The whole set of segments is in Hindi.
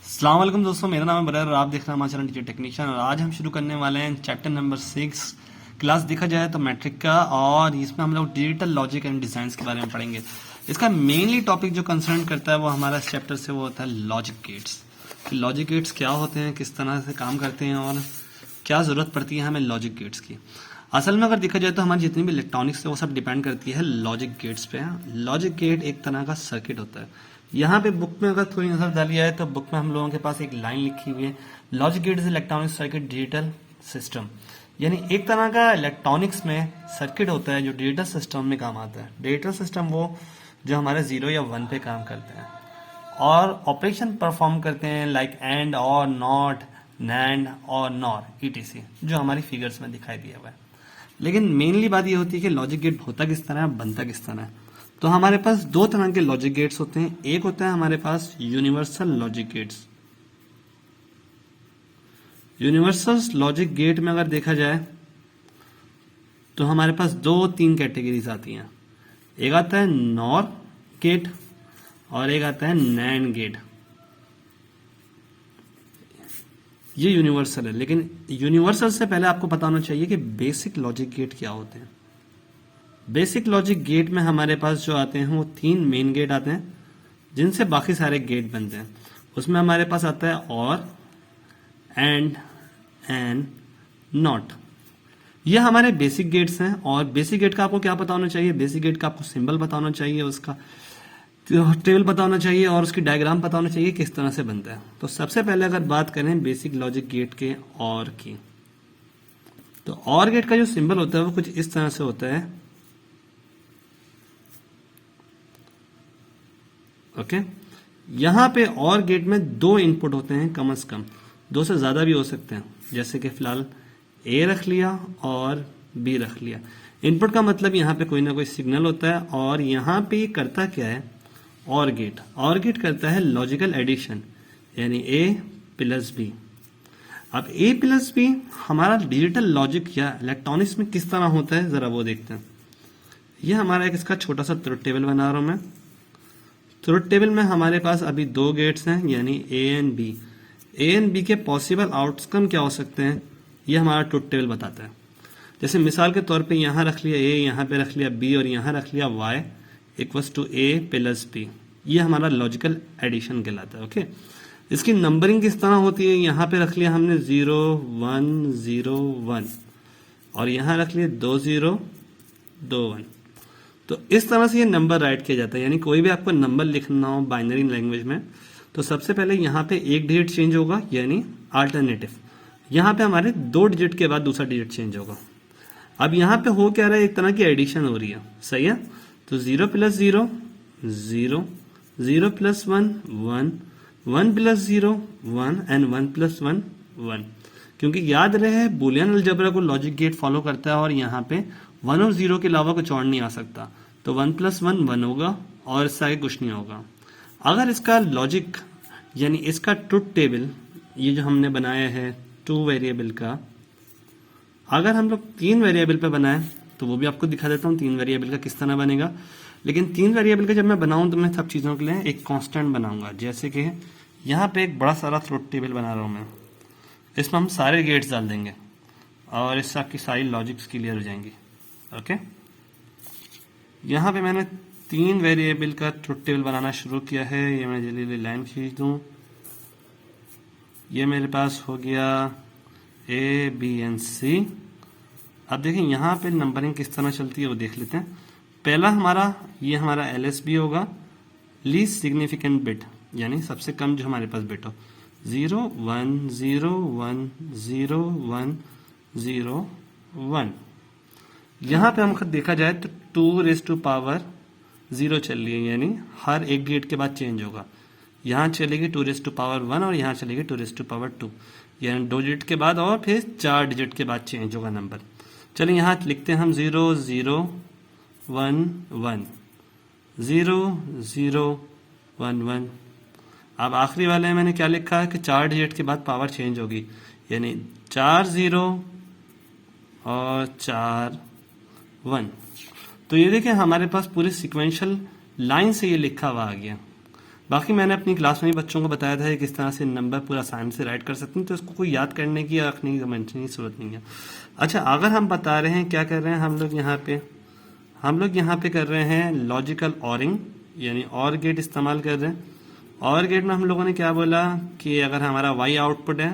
अस्सलाम वालेकुम दोस्तों, मेरा नाम है बरर और आप देख रहे हैं हमारा चैनल टीचर टेक्नीशियन। और आज हम शुरू करने वाले हैं चैप्टर नंबर 6। क्लास देखा जाए तो मैट्रिक का, और इसमें हम लोग डिजिटल लॉजिक एंड डिजाइन के बारे में पढ़ेंगे। इसका मेनली टॉपिक जो कंसर्न करता है वो हमारा इस चैप्टर से वो होता है लॉजिक गेट्स। लॉजिक गेट्स क्या होते हैं, किस तरह से काम करते हैं और क्या जरूरत पड़ती है हमें लॉजिक गेट्स की। असल में अगर देखा जाए तो हमारी जितनी भी इलेक्ट्रॉनिक्स है वो सब डिपेंड करती है लॉजिक गेट्स पे। लॉजिक गेट एक तरह का सर्किट होता है। यहाँ पे बुक में अगर थोड़ी नजर डाली जाए तो बुक में हम लोगों के पास एक लाइन लिखी हुई है, logic gate is electronic circuit digital system. यानी एक तरह का इलेक्ट्रॉनिक्स में सर्किट होता है जो डिजिटल सिस्टम में काम आता है। डिजिटल सिस्टम वो जो हमारे 0 या 1 पे काम करते हैं और ऑपरेशन परफॉर्म करते हैं लाइक एंड और नॉट, नैंड और नॉर ईटीसी, जो हमारी फिगर्स में दिखाई दिया हुआ है। लेकिन मेनली बात ये होती है कि लॉजिक गेट होता किस तरह है, बनता किस तरह है। तो हमारे पास दो तरह के लॉजिक गेट्स होते हैं। एक होता है हमारे पास universal logic gates. Universal logic gate में अगर देखा जाए तो हमारे पास 2-3 कैटेगरीज आती हैं। एक आता है नॉर गेट और एक आता है नैंड गेट। ये यूनिवर्सल है, लेकिन यूनिवर्सल से पहले आपको पता होना चाहिए कि बेसिक लॉजिक गेट क्या होते हैं। बेसिक लॉजिक गेट में हमारे पास जो आते हैं वो 3 मेन गेट आते हैं जिनसे बाकी सारे गेट बनते हैं। उसमें हमारे पास आता है और, एंड नॉट। ये हमारे बेसिक गेट्स हैं। और बेसिक गेट का आपको क्या पता होना चाहिए, बेसिक गेट का आपको सिंबल पता होना चाहिए, उसका टेबल पता होना चाहिए और उसकी डायग्राम पता होना चाहिए किस तरह से बनता है। तो सबसे पहले अगर बात करें बेसिक लॉजिक गेट के और की, तो और गेट का जो सिंबल होता है वो कुछ इस तरह से होता है। ओके, यहां पे और गेट में 2 इनपुट होते हैं, कम से कम 2 से ज्यादा भी हो सकते हैं। जैसे कि फिलहाल ए रख लिया और बी रख लिया। इनपुट का मतलब यहां पे कोई ना कोई सिग्नल होता है। और यहां पे करता क्या है, और गेट करता है लॉजिकल एडिशन, यानी ए प्लस बी। अब ए प्लस बी हमारा डिजिटल लॉजिक या इलेक्ट्रॉनिक्स में किस तरह होता है जरा वो देखते हैं। यह हमारा एक इसका छोटा सा ट्रुथ टेबल बना रहा हूं मैं। ट्रुथ टेबल में हमारे पास अभी 2 गेट्स हैं, यानी A and B. A and B के पॉसिबल आउटकम क्या हो सकते हैं ये हमारा ट्रुथ टेबल बताता है। जैसे मिसाल के तौर पे यहां रख लिया ए, यहां पे रख लिया बी और यहां रख लिया Y equals to A plus B. ये हमारा लॉजिकल एडिशन कहलाता है। ओके, इसकी नंबरिंग किस तरह होती है, यहां पे रख लिया हमने 0 1 0 1 और यहां रख लिया 2 0 2 1। तो इस तरह से ये नंबर राइट किया जाता है। यानी कोई भी आपको नंबर लिखना हो बाइनरी लैंग्वेज में तो सबसे पहले यहाँ पे एक डिजिट चेंज होगा, यानी अल्टरनेटिव। यहाँ पे हमारे 2 डिजिट के बाद दूसरा डिजिट चेंज होगा। अब यहाँ पे हो क्या रहा है, एक तरह की एडिशन हो रही है, सही है। तो 0 plus 0 0, 0 plus 1 1, 1 plus 0 1 and 1 plus 1 1। क्योंकि याद रहे बुलियन अलजेब्रा को लॉजिक गेट फॉलो करता है और यहाँ पे 1 और 0 के अलावा कुछ और नहीं आ सकता। तो 1 प्लस 1 1 होगा और इससे आगे कुछ नहीं होगा। अगर इसका लॉजिक यानी इसका ट्रुथ टेबल ये जो हमने बनाया है 2 वेरिएबल का, अगर हम लोग 3 वेरिएबल पे बनाए तो वो भी आपको दिखा देता हूँ 3 वेरिएबल का किस तरह बनेगा। लेकिन 3 वेरिएबल का जब मैं बनाऊं तो मैं सब चीज़ों के लिए एक कांस्टेंट बनाऊंगा। जैसे कि यहाँ पे एक बड़ा सारा ट्रुथ टेबल बना रहा हूँ मैं, इसमें हम सारे गेट्स डाल देंगे और इससे आपकी सारी लॉजिक्स क्लियर हो जाएंगी। ओके, यहाँ पे मैंने 3 वेरिएबल का ट्रुथ टेबल बनाना शुरू किया है। ये मैं जल्दी जल्दी लाइन खींच दूँ। ये मेरे पास हो गया ए बी एंड सी। अब देखें यहाँ पे नंबरिंग किस तरह चलती है वो देख लेते हैं। पहला हमारा LSB होगा, लीस्ट सिग्निफिकेंट बिट, यानी सबसे कम जो हमारे पास बिट हो। 0 1 0 1 0 1 0 1। यहाँ पे हम खुद देखा जाए तो 2 रेज़ टू पावर 0 चल रही है, यानी हर एक गेट के बाद चेंज होगा। यहाँ चलेगी 2 रेज़ टू पावर 1 और यहाँ चलेगी 2 रेज़ टू पावर 2, यानी 2 डिजिट के बाद और फिर 4 डिजिट के बाद चेंज होगा नंबर। चलिए यहाँ लिखते हैं हम 0 0 1 1 0 0 1 1। अब आखिरी वाले में मैंने क्या लिखा है कि 4 डिजिट के बाद पावर चेंज होगी, यानी 4 0 और 4 1। तो ये देखें हमारे पास पूरी सिक्वेंशियल लाइन से ये लिखा हुआ आ गया। बाकी मैंने अपनी क्लास में ही बच्चों को बताया था कि किस तरह से नंबर पूरा आसानी से राइट कर सकते हैं, तो इसको कोई याद करने की या रखने की समझने की जरूरत नहीं है। अच्छा, अगर हम बता रहे हैं क्या कर रहे हैं हम लोग यहाँ पे कर रहे हैं लॉजिकल ऑरिंग, यानी और गेट इस्तेमाल कर रहे हैं। और गेट में हम लोगों ने क्या बोला कि अगर हमारा y आउटपुट है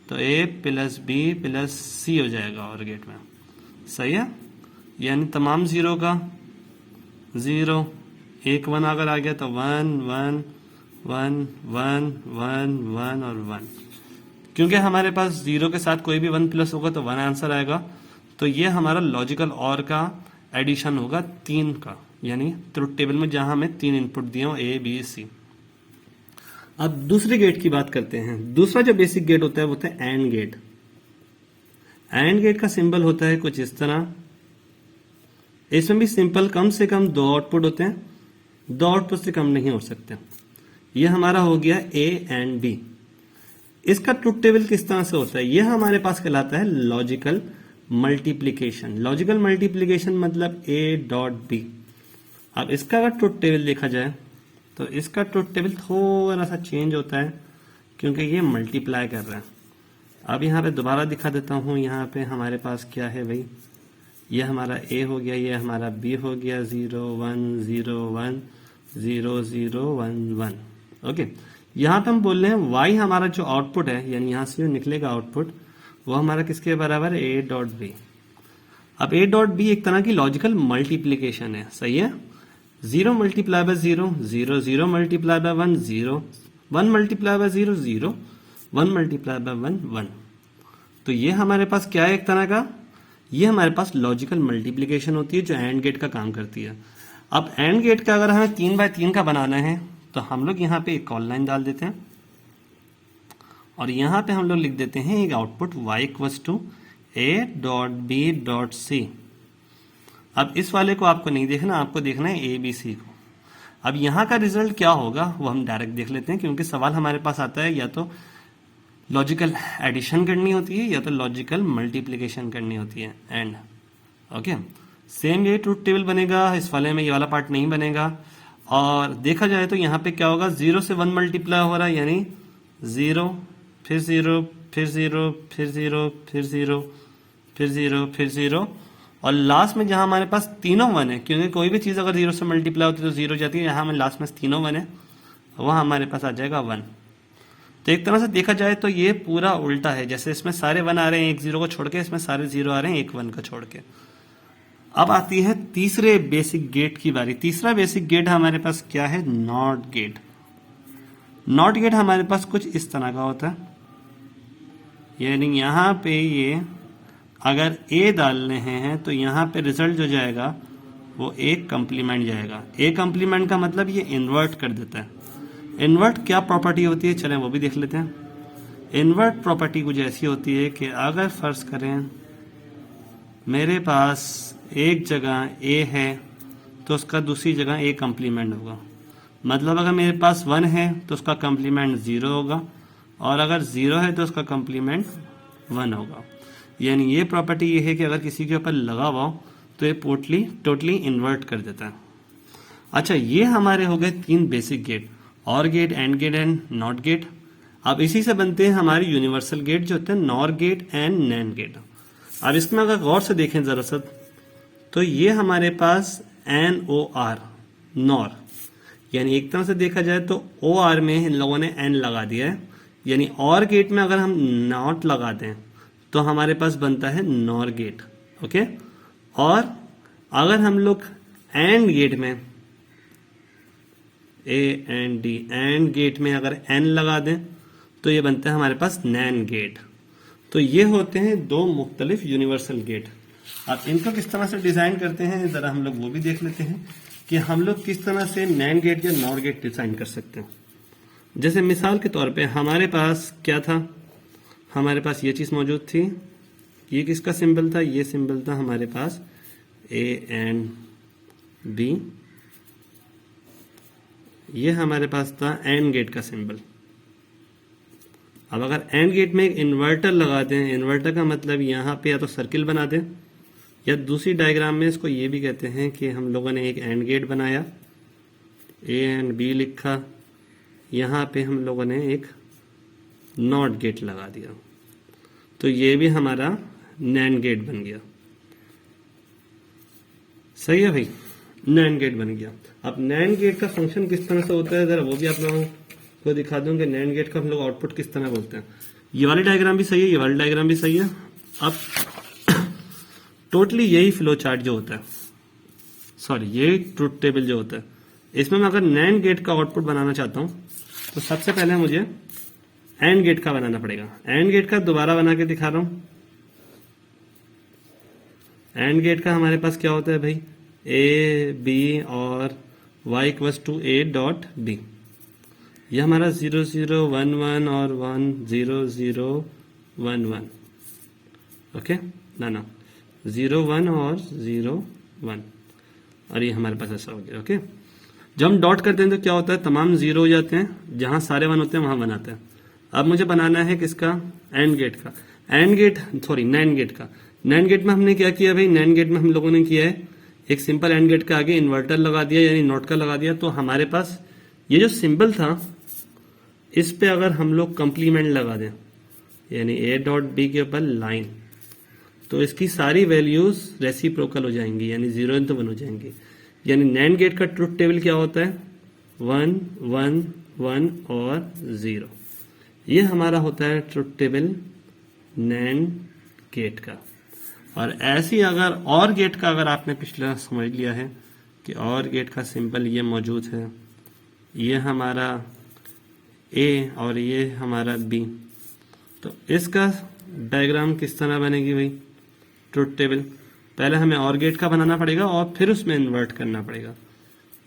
तो a plus b plus c हो जाएगा और गेट में, सही है। यानी तमाम जीरो का जीरो, एक वन अगर आ गया तो one one one one one one और वन, क्योंकि हमारे पास जीरो के साथ कोई भी वन प्लस होगा तो वन आंसर आएगा। तो ये हमारा लॉजिकल और का एडिशन होगा 3 का, यानी ट्रुथ टेबल में जहां हमें 3 इनपुट दिए हो ए बी सी। अब दूसरे गेट की बात करते हैं। दूसरा जो बेसिक गेट होता है वो होता है एंड गेट। एंड गेट का सिंबल होता है कुछ इस तरह। इसमें भी सिंपल कम से कम 2 आउटपुट होते हैं, 2 आउटपुट से कम नहीं हो सकते। यह हमारा हो गया ए एंड बी। इसका ट्रुथ टेबल किस तरह से होता है, यह हमारे पास कहलाता है लॉजिकल मल्टीप्लीकेशन। लॉजिकल मल्टीप्लीकेशन मतलब ए डॉट बी। अब इसका अगर ट्रुथ टेबल देखा जाए तो इसका ट्रुथ टेबल थोड़ा सा चेंज होता है, क्योंकि ये मल्टीप्लाई कर रहा है। अब यहाँ पे दोबारा दिखा देता हूँ। यहाँ पे हमारे पास क्या है भाई, ये हमारा ए हो गया, ये हमारा बी हो गया, 0 1 0 1 0 0 1 1। ओके, यहाँ पे हम बोल रहे हैं y हमारा जो आउटपुट है, यानी यहाँ से जो निकलेगा आउटपुट, वो हमारा किसके बराबर है, a डॉट बी। अब a डॉट बी एक तरह की लॉजिकल मल्टीप्लीकेशन है, सही है। 0 multiply by 0 0, 0 multiply by 1 0, 1 multiply by 0 0, 1 multiply by 1 1। तो ये हमारे पास क्या है, एक तरह का ये हमारे पास लॉजिकल मल्टीप्लीकेशन होती है जो एंड गेट का काम करती है। अब एंड गेट का अगर हमें 3 बाय 3 का बनाना है तो हम लोग यहाँ पे एक कॉल लाइन डाल देते हैं और यहाँ पे हम लोग लिख देते हैं एक output y equals to a dot B dot C. अब इस वाले को आपको नहीं देखना, आपको देखना है ए बी सी को। अब यहाँ का रिजल्ट क्या होगा वो हम डायरेक्ट देख लेते हैं, क्योंकि सवाल हमारे पास आता है या तो लॉजिकल एडिशन करनी होती है या तो लॉजिकल मल्टीप्लिकेशन करनी होती है एंड। ओके, सेम ये ट्रूथ टेबल बनेगा, इस वाले में ये वाला पार्ट नहीं बनेगा। और देखा जाए तो यहाँ पे क्या होगा, 0 से 1 मल्टीप्लाई हो रहा है, यानी 0 फिर 0 फिर 0 फिर 0 फिर 0 फिर 0 फिर 0 और लास्ट में जहां हमारे पास तीनों 1 है, क्योंकि कोई भी चीज अगर 0 से मल्टीप्लाई होती है तो 0 जाती है, यहाँ में लास्ट में तीनों 1 है, वह हमारे पास आ जाएगा 1। तो एक तरह से देखा जाए तो ये पूरा उल्टा है, जैसे इसमें सारे 1 आ रहे हैं एक 0 को छोड़ के, इसमें सारे 0 आ रहे हैं एक 1 को छोड़ के। अब आती है तीसरे बेसिक गेट की बारी। तीसरा बेसिक गेट हमारे पास क्या है, नॉट गेट। नॉट गेट हमारे पास कुछ इस तरह का होता है, यानी यहाँ पे ये अगर ए डाल रहे हैं तो यहाँ पे रिजल्ट जो जाएगा वो एक कंप्लीमेंट जाएगा। ए कंप्लीमेंट का मतलब ये इन्वर्ट कर देता है। इन्वर्ट क्या प्रॉपर्टी होती है, चलें वो भी देख लेते हैं। इन्वर्ट प्रॉपर्टी कुछ ऐसी होती है कि अगर फर्ज करें मेरे पास एक जगह ए है तो उसका दूसरी जगह ए कंप्लीमेंट होगा। मतलब अगर मेरे पास 1 है तो उसका कंप्लीमेंट 0 होगा, और अगर 0 है तो उसका कंप्लीमेंट 1 होगा। यानी ये प्रॉपर्टी ये है कि अगर किसी के ऊपर लगा हुआ हो तो ये टोटली इन्वर्ट कर देता है। अच्छा, ये हमारे हो गए 3 basic gate, or gate, and gate and not gate. अब इसी से बनते हैं हमारे यूनिवर्सल गेट जो होते हैं NOR gate and NAND gate. अब इसमें अगर गौर से देखें जरा सा तो ये हमारे पास NOR, नॉर, यानी एक तरह से देखा जाए तो OR में इन लोगों ने N लगा दिया है, यानी और गेट में अगर हम नॉट लगा दें तो हमारे पास बनता है नॉर गेट। ओके, और अगर हम लोग एंड गेट में A and D, and gate में अगर N लगा दें तो ये बनता है हमारे पास नैन गेट। तो ये होते हैं 2 मुख्तलिफ यूनिवर्सल गेट। अब इनको किस तरह से डिजाइन करते हैं जरा हम लोग वो भी देख लेते हैं कि हम लोग किस तरह से नैन गेट या नॉर गेट डिजाइन कर सकते हैं। जैसे मिसाल के तौर पे हमारे पास क्या था, हमारे पास ये चीज मौजूद थी, ये किसका सिंबल था, ये सिंबल था हमारे पास A एंड B, ये हमारे पास था एंड गेट का सिंबल। अब अगर एंड गेट में एक इन्वर्टर लगा दें, इन्वर्टर का मतलब यहाँ पे या तो सर्किल बना दें या दूसरी डायग्राम में इसको ये भी कहते हैं कि हम लोगों ने एक एंड गेट बनाया, A एंड B लिखा, यहाँ पे हम लोगों ने एक नॉट गेट लगा दिया, तो ये भी हमारा नैंड गेट बन गया। सही है भाई, नैंड गेट बन गया। अब नैंड गेट का फंक्शन किस तरह से होता है, जरा वो भी आप लोगों को दिखा दूं कि नैंड गेट का हम लोग आउटपुट किस तरह बोलते हैं। ये वाली डायग्राम भी सही है, ये वाली डायग्राम भी सही है। अब टोटली यही फ्लो चार्ट जो होता है, सॉरी ये ट्रुथ टेबल जो होता है, इसमें मैं अगर नैंड गेट का आउटपुट बनाना चाहता हूं तो सबसे पहले मुझे एंड गेट का बनाना पड़ेगा। एंड गेट का दोबारा बना के दिखा रहा हूं। एंड गेट का हमारे पास क्या होता है भाई, ए बी और y equals to A dot B. यह हमारा 0 0 1 1 और 1 0 0 1 1, ओके ना 0 1 और 0 1, और ये हमारे पास ऐसा हो गया। ओके, जब हम डॉट करते हैं तो क्या होता है, तमाम जीरो हो जाते हैं, जहां सारे 1 होते हैं वहां 1 आता है। अब मुझे बनाना है किसका, एंड गेट का, and gate sorry NAND gate का। नैंड गेट में हमने क्या किया भाई, नैंड गेट में हम लोगों ने किया है एक सिंपल एंड गेट का आगे इन्वर्टर लगा दिया, यानी नॉट का लगा दिया। तो हमारे पास ये जो सिंबल था, इस पे अगर हम लोग कंप्लीमेंट लगा दें, यानी ए डॉट बी के ऊपर लाइन, तो इसकी सारी वैल्यूज रेसिप्रोकल हो जाएंगी, यानी 0 तो 1 हो जाएंगी। यानी नैंड गेट का ट्रुथ टेबल क्या होता है, 1 1 1 और 0। ये हमारा होता है ट्रुथ टेबल नैंड गेट का। और ऐसी अगर और गेट का अगर आपने पिछला समझ लिया है कि और गेट का सिंबल ये मौजूद है, ये हमारा ए और ये हमारा बी, तो इसका डायग्राम किस तरह बनेगी भाई, ट्रुथ टेबल पहले हमें और गेट का बनाना पड़ेगा और फिर उसमें इन्वर्ट करना पड़ेगा।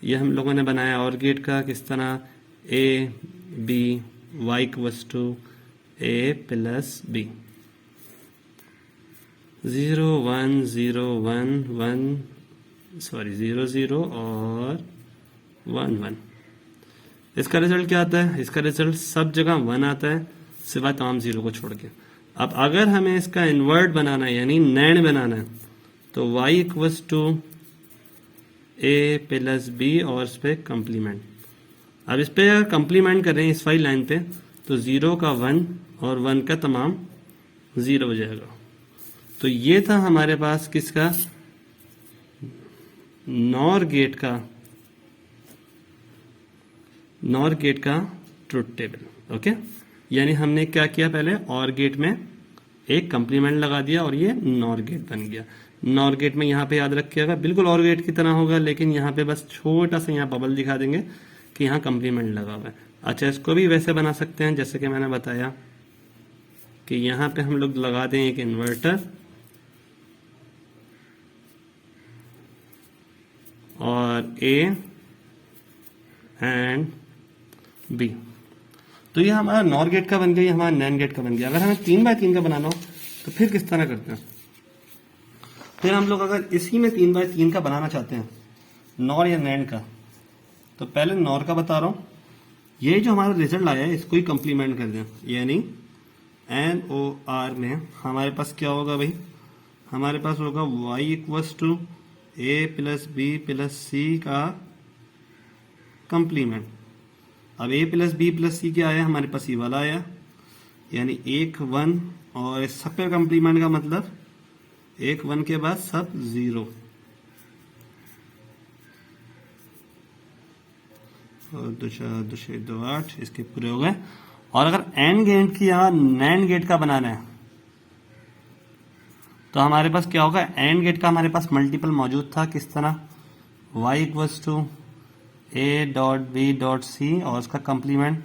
ये हम लोगों ने बनाया और गेट का किस तरह, A B Y equals to A plus B, 0 1 0 1 1 sorry 0 0 और 1 1। इसका रिजल्ट क्या आता है, इसका रिजल्ट सब जगह 1 आता है सिवाय तमाम 0 को छोड़ के। अब अगर हमें इसका इन्वर्ट बनाना है यानी नैंड बनाना है, तो y equals to A plus B और इस पे कंप्लीमेंट। अब इस पे अगर कंप्लीमेंट कर रहे हैं इस वाली लाइन पे, तो 0 का 1 और 1 का तमाम 0 हो जाएगा। तो ये था हमारे पास किसका, नॉर गेट का ट्रुथ टेबल। ओके, यानी हमने क्या किया, पहले और गेट में एक कंप्लीमेंट लगा दिया और ये नॉर गेट बन गया। नॉर गेट में यहाँ पे याद रखिएगा बिल्कुल और गेट की तरह होगा, लेकिन यहाँ पे बस छोटा सा यहाँ बबल दिखा देंगे कि यहाँ कंप्लीमेंट लगा हुआ है। अच्छा, इसको भी वैसे बना सकते हैं जैसे कि मैंने बताया कि यहाँ पे हम लोग लगा दें एक इन्वर्टर और ए एंड बी, तो ये हमारा नॉर गेट का बन गया, ये हमारा नैंड गेट का बन गया। अगर हमें 3 बाय 3 का बनाना हो तो फिर किस तरह करते हैं, फिर हम लोग अगर इसी में 3 बाय 3 का बनाना चाहते हैं, नॉर या नैंड का, तो पहले नॉर का बता रहा हूं। ये जो हमारा रिजल्ट आया है इसको ही कंप्लीमेंट कर दें, यानी NOR में हमारे पास क्या होगा भाई, हमारे पास होगा y equals to A plus B plus C का कंप्लीमेंट। अब A plus B plus C क्या आया, हमारे पास ये वाला आया, यानी 1 1 और इस सब पे कंप्लीमेंट का मतलब 1 1 के बाद सब 0 और 2 4 2 6 2 8, इसके पूरे हो गए। और अगर एंड गेट की या नैंड गेट का बनाना है तो हमारे पास क्या होगा, एंड गेट का हमारे पास मल्टीपल मौजूद था किस तरह, y equals to A dot B dot C और उसका कंप्लीमेंट।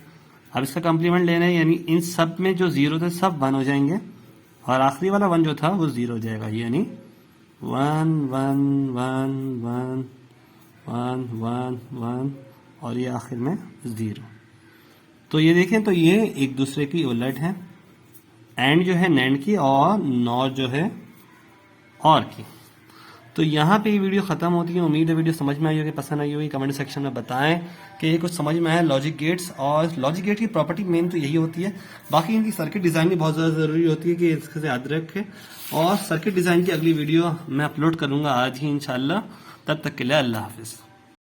अब इसका कंप्लीमेंट लेना है, यानी इन सब में जो 0 थे सब 1 हो जाएंगे और आखिरी वाला 1 जो था वो 0 हो जाएगा, यानी 1 1 1 1 1 1 1 और ये आखिर में 0। तो ये देखें, तो ये एक दूसरे की उलट है, एंड जो है नैंड की और नॉर जो है और की। तो यहाँ पे ये वीडियो खत्म होती है। उम्मीद है वीडियो समझ में आई होगी, पसंद आई होगी। कमेंट सेक्शन में बताएं कि ये कुछ समझ में आया लॉजिक गेट्स। और लॉजिक गेट की प्रॉपर्टी मेन तो यही होती है, बाकी इनकी सर्किट डिजाइन भी बहुत ज्यादा जरूरी होती है कि इससे याद रखें। और सर्किट डिजाइन की अगली वीडियो मैं अपलोड करूंगा आज ही इंशाल्लाह। तब तक के लिए अल्लाह हाफिज।